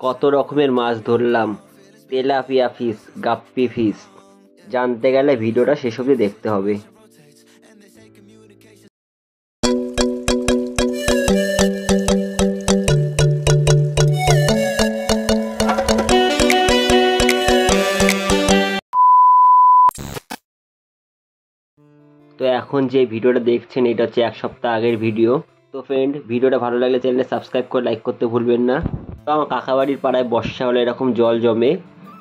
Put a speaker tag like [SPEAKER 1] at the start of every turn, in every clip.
[SPEAKER 1] কত রকমের মাছ ধরলাম, তেলাপিয়া ফিশ, গাপ্পি ফিশ। জানতে গেলে ভিডিওটা শেষ অবধি দেখতে হবে। তো এখন যে ভিডিওটা দেখছেন এটা হচ্ছে 1 সপ্তাহ আগের ভিডিও। তো ফ্রেন্ড, ভিডিওটা ভালো লাগলে চ্যানেলটা সাবস্ক্রাইব করে লাইক করতে ভুলবেন না। তো আমার কাকাবাড়ির পাড়ায় বর্ষা হলে এরকম জল জমে,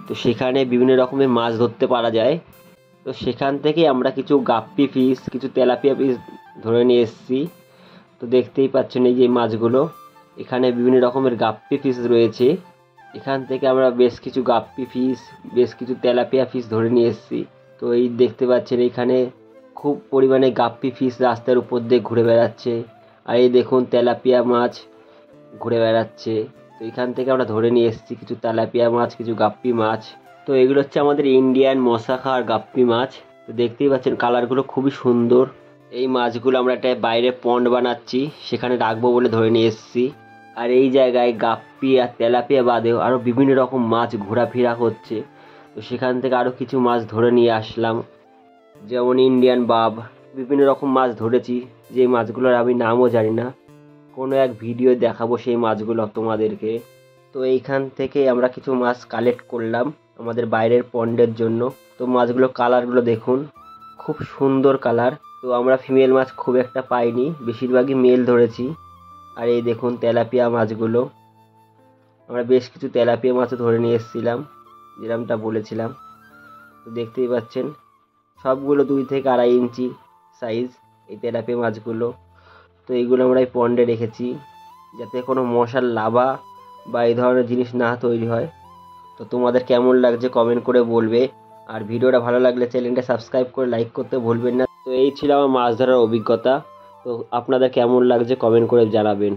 [SPEAKER 1] তো সেখানে বিভিন্ন রকমের মাছ ধরতে পারা যায়। তো সেখান থেকে আমরা কিছু গাপ্পি ফিশ, কিছু তেলাপিয়া ফিশ ধরে নিয়ে এসেছি। তো দেখতেই পাচ্ছেন এই যে মাছগুলো, এখানে বিভিন্ন রকমের গাপ্পি ফিশ রয়েছে। এখান থেকে আমরা বেশ কিছু গাপ্পি ফিশ, বেশ কিছু তেলাপিয়া ফিশ ধরে নিয়ে এসেছি। তো এই দেখতে পাচ্ছেন এখানে খুব পরিমাণে গাপ্পি ফিশ রাস্তার উপর দিয়ে ঘুরে বেড়াচ্ছে। আর এই দেখুন তেলাপিয়া মাছ ঘুরে বেড়াচ্ছে। তো এখান থেকে আমরা ধরে নিয়ে এসেছি কিছু তেলাপিয়া মাছ, কিছু গাপ্পি মাছ। তো এগুলো হচ্ছে আমাদের ইন্ডিয়ান মশা খাওয়ার গাপ্পি মাছ। তো দেখতেই পাচ্ছেন কালারগুলো খুবই সুন্দর। এই মাছগুলো আমরা একটা বাইরে পন্ড বানাচ্ছি, সেখানে রাখবো বলে ধরে নিয়ে এসেছি। আর এই জায়গায় গাপ্পি আর তেলাপিয়া বাদেও আরও বিভিন্ন রকম মাছ ঘোরাফেরা করছে। তো সেখান থেকে আরও কিছু মাছ ধরে নিয়ে আসলাম, যেমন ইন্ডিয়ান বাব। বিভিন্ন রকম মাছ ধরেছি, যে মাছগুলোর আমি নামও জানি না। কোনো এক ভিডিও দেখাবো সেই মাছগুলো তোমাদেরকে। তো এইখান থেকে আমরা কিছু মাছ কালেক্ট করলাম আমাদের বাইরের পন্ডের জন্য। তো মাছগুলো কালারগুলো দেখুন, খুব সুন্দর কালার। তো আমরা ফিমেল মাছ খুব একটা পাইনি, বেশিরভাগই মেল ধরেছি। আর এই দেখুন তেলাপিয়া মাছগুলো, আমরা বেশ কিছু তেলাপিয়া মাছও ধরে নিয়ে এসেছিলাম, যেরকমটা বলেছিলাম। তো দেখতেই পাচ্ছেন সবগুলো 2 থেকে 2.5 ইঞ্চি সাইজ এই তেলাপিয়া মাছগুলো। তো এইগুলো আমরা এই পন্ডে রেখেছি যাতে কোনো মশার লার্ভা বা এই ধরনের জিনিস না তৈরি হয়। তো তোমাদের কেমন লাগছে কমেন্ট করে বলবে। আর ভিডিওটা ভালো লাগলে চ্যানেলটা সাবস্ক্রাইব করে লাইক করতে ভুলবেন না। তো এই ছিল আমার মাছ ধরার অভিজ্ঞতা। তো আপনাদের কেমন লাগছে কমেন্ট করে জানাবেন।